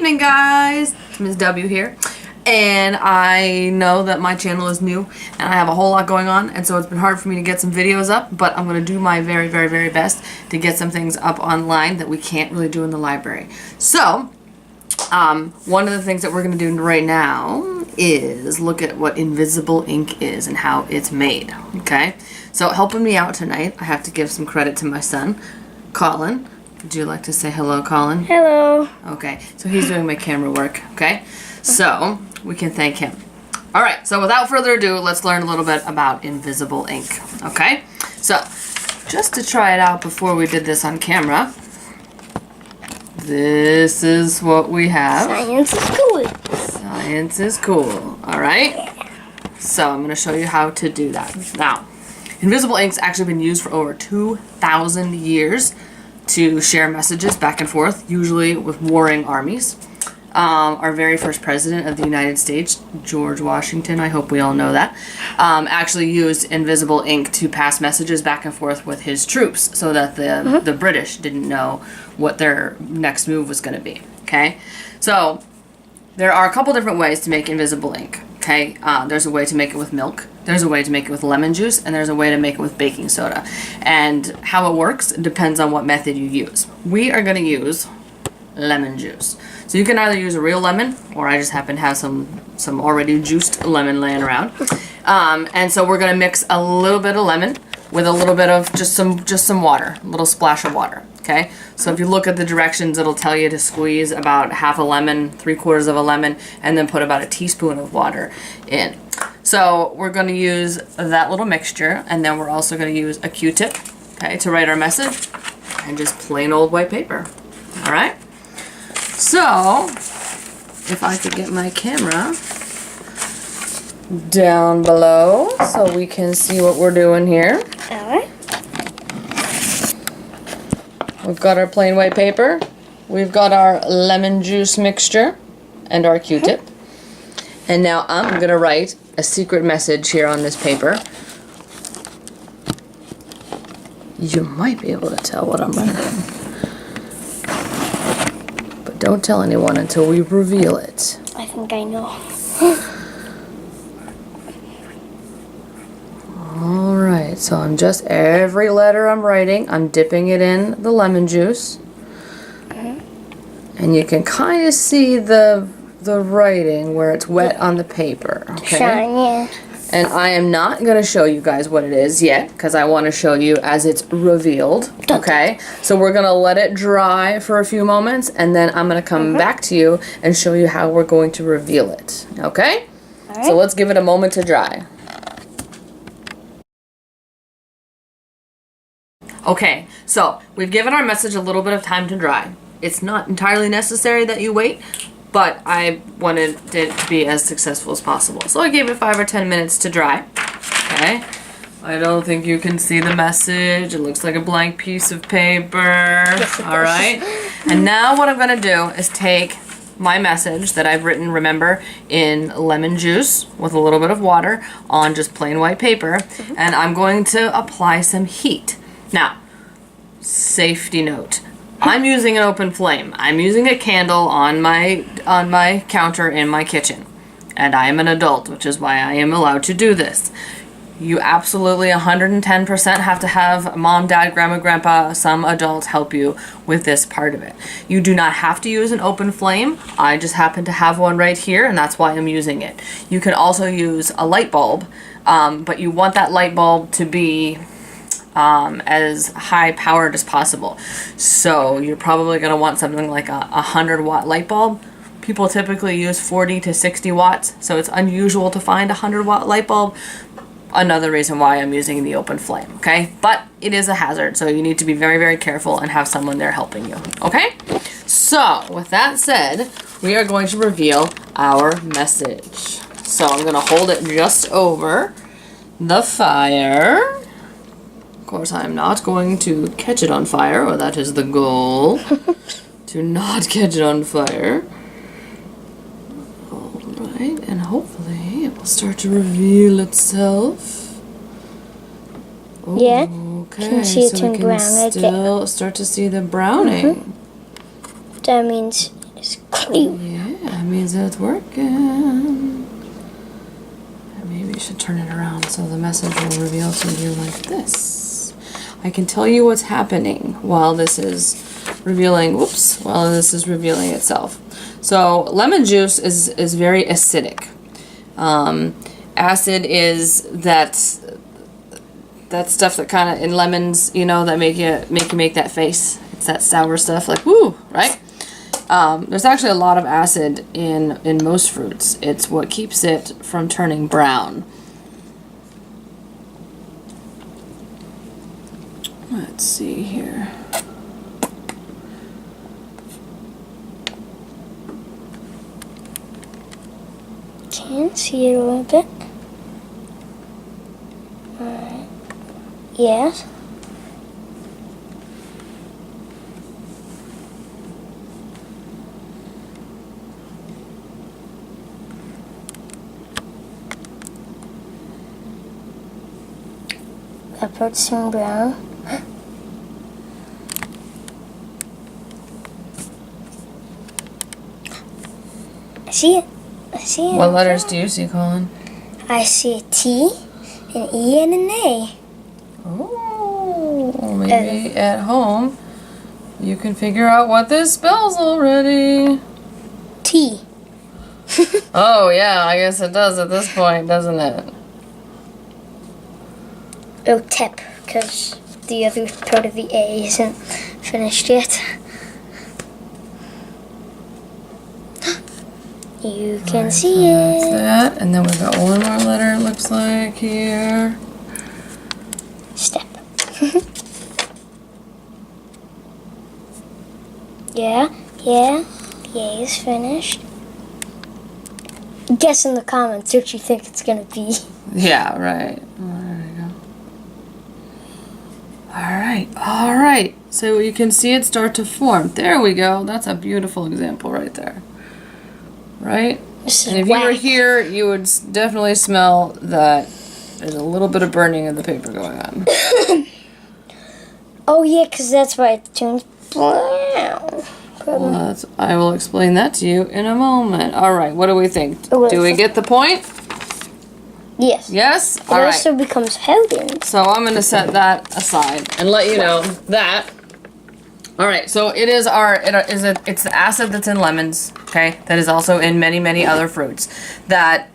evening, guys. It's Ms. W here, and I know that my channel is new and I have a whole lot going on, and so it's been hard for me to get some videos up, but I'm going to do my very, very, very best to get some things up online that we can't really do in the library. So, one of the things that we're going to do right now is look at what invisible ink is and how it's made, okay? So, helping me out tonight, I have to give some credit to my son, Colin. Would you like to say hello, Colin? Hello. Okay, so he's doing my camera work, okay? So, we can thank him. Alright, so without further ado, let's learn a little bit about invisible ink, okay? So, just to try it out before we did this on camera, this is what we have. Science is cool. Science is cool, alright? So, I'm going to show you how to do that. Now, invisible ink's actually been used for over 2,000 years to share messages back and forth, usually with warring armies. Our very first president of the United States, George Washington, I hope we all know that, actually used invisible ink to pass messages back and forth with his troops so that the British didn't know what their next move was going to be, okay? So, there are a couple different ways to make invisible ink, okay? There's a way to make it with milk, there's a way to make it with lemon juice, and there's a way to make it with baking soda. And how it works depends on what method you use. We are going to use lemon juice. So you can either use a real lemon, or I just happen to have some already juiced lemon laying around. And so we're going to mix a little bit of lemon with a little bit of just some water, a little splash of water. Okay, so if you look at the directions, it'll tell you to squeeze about half a lemon, 3/4 of a lemon, and then put about a teaspoon of water in. So we're going to use that little mixture, and then we're also going to use a Q-tip, okay, to write our message, and just plain old white paper. All right. So if I could get my camera down below so we can see what we're doing here. All right. We've got our plain white paper, we've got our lemon juice mixture, and our Q-tip. And now I'm going to write a secret message here on this paper. You might be able to tell what I'm writing. But don't tell anyone until we reveal it. I think I know. Alright, so I'm just, every letter I'm writing, I'm dipping it in the lemon juice. And you can kind of see the writing where it's wet on the paper. Okay? Shiny. And I am not going to show you guys what it is yet, because I want to show you as it's revealed. Okay? So we're going to let it dry for a few moments, and then I'm going to come back to you and show you how we're going to reveal it. Okay? All right. So let's give it a moment to dry. Okay, so we've given our message a little bit of time to dry. It's not entirely necessary that you wait, but I wanted it to be as successful as possible. So I gave it 5 or 10 minutes to dry. Okay, I don't think you can see the message. It looks like a blank piece of paper. Yes, all right, and now what I'm going to do is take my message that I've written, remember, in lemon juice with a little bit of water on just plain white paper, and I'm going to apply some heat. Now, safety note. I'm using an open flame. I'm using a candle on my counter in my kitchen. And I am an adult, which is why I am allowed to do this. You absolutely 110% have to have mom, dad, grandma, grandpa, some adult help you with this part of it. You do not have to use an open flame. I just happen to have one right here, and that's why I'm using it. You can also use a light bulb, but you want that light bulb to be as high powered as possible. So you're probably going to want something like a 100-watt light bulb. People typically use 40 to 60 watts, so it's unusual to find a 100-watt light bulb. Another reason why I'm using the open flame, okay? But it is a hazard, so you need to be very, very careful and have someone there helping you, okay? So, with that said, we are going to reveal our message. So I'm going to hold it just over the fire. Of course, I'm not going to catch it on fire, or that is the goal. To not catch it on fire. Alright, and hopefully it will start to reveal itself. Oh, Yeah. Okay, Can you see it so turn we can brown right still start to see the browning. That means it's clue. Yeah, it means that it's working. Maybe you should turn it around so the message will reveal to you like this. I can tell you what's happening while this is revealing, while this is revealing itself. So lemon juice is very acidic. Acid is that stuff that kind of in lemons, that make you make that face. It's that sour stuff, like woo, right? There's actually a lot of acid in most fruits. It's what keeps it from turning brown. Let's see here. Can see it a little bit. Alright. Yes. That part's turning brown. I see it. I see it. What letters do you see, Colin? I see a T, an E, and an A. Oh, maybe at home you can figure out what this spells already. T. Oh, yeah, I guess it does at this point, doesn't it? Oh, tip, because the other part of the A isn't finished yet. You can see That's it. that, and then we've got one more letter, it looks like, here. Step. Yeah. The A is finished. Guess in the comments what you think it's gonna be. Yeah, right. Oh, there we go. All right. So you can see it start to form. There we go. That's a beautiful example right there. Right? This is And if you were whack. here, you would definitely smell that there's a little bit of burning of the paper going on. Oh yeah, because that's why it turns brown. Well, I will explain that to you in a moment. All right, what do we think? Oh, Do we get the point? Yes. Yes? It All right. also becomes Howden. So I'm going to set that aside and let you know that. All right, so it's the acid that's in lemons, okay? That is also in many, many other fruits that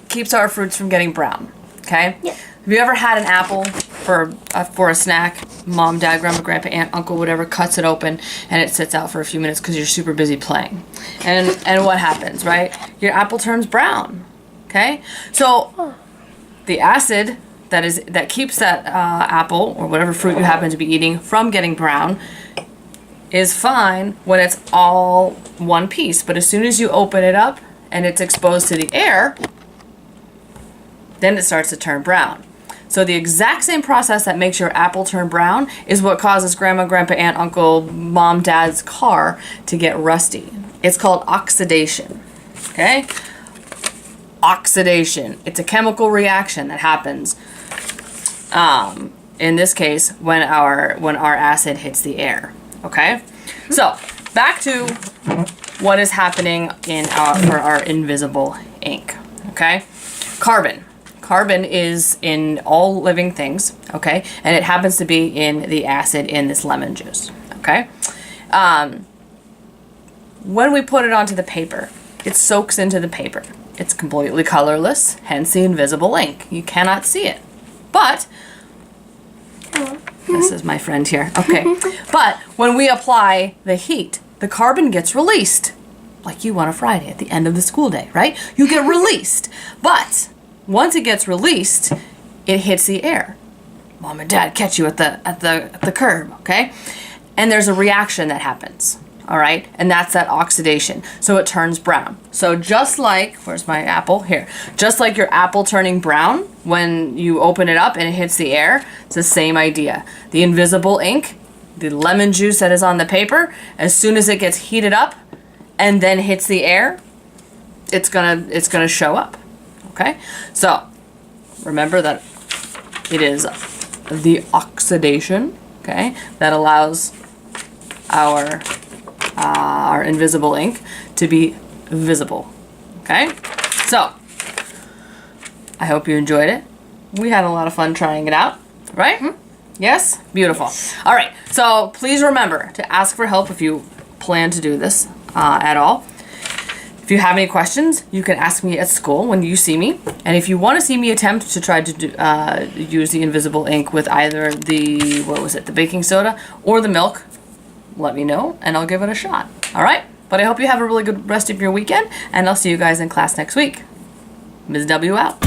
keeps our fruits from getting brown, okay? Yeah. Have you ever had an apple for a snack? Mom, dad, grandma, grandpa, aunt, uncle, whatever, cuts it open and it sits out for a few minutes because you're super busy playing. And what happens, right? Your apple turns brown, okay? So the acid that keeps that apple or whatever fruit you happen to be eating from getting brown is fine when it's all one piece. But as soon as you open it up and it's exposed to the air, then it starts to turn brown. So the exact same process that makes your apple turn brown is what causes grandma, grandpa, aunt, uncle, mom, dad's car to get rusty. It's called oxidation, okay? Oxidation. It's a chemical reaction that happens, in this case, when our acid hits the air, okay? So back to what is happening for our invisible ink, okay? Carbon. Carbon is in all living things, okay? And it happens to be in the acid in this lemon juice, okay? When we put it onto the paper, it soaks into the paper. It's completely colorless, hence the invisible ink. You cannot see it. But, this is my friend here, okay. But when we apply the heat, the carbon gets released. Like you on a Friday at the end of the school day, right? You get released. But once it gets released, it hits the air. Mom and dad catch you at the curb, okay? And there's a reaction that happens, all right? And that's that oxidation. So it turns brown. So just like, where's my apple? Here. Just like your apple turning brown when you open it up and it hits the air, it's the same idea. The invisible ink, the lemon juice that is on the paper, as soon as it gets heated up and then hits the air, it's gonna show up. Okay, so remember that it is the oxidation, okay, that allows our our invisible ink to be visible. Okay? So, I hope you enjoyed it. We had a lot of fun trying it out, right? Mm-hmm. Yes? Beautiful. Yes. All right, so please remember to ask for help if you plan to do this at all. If you have any questions, you can ask me at school when you see me. And if you want to see me attempt to try to use the invisible ink with either the, the baking soda or the milk, let me know and I'll give it a shot. All right? But I hope you have a really good rest of your weekend, and I'll see you guys in class next week. Ms. W out.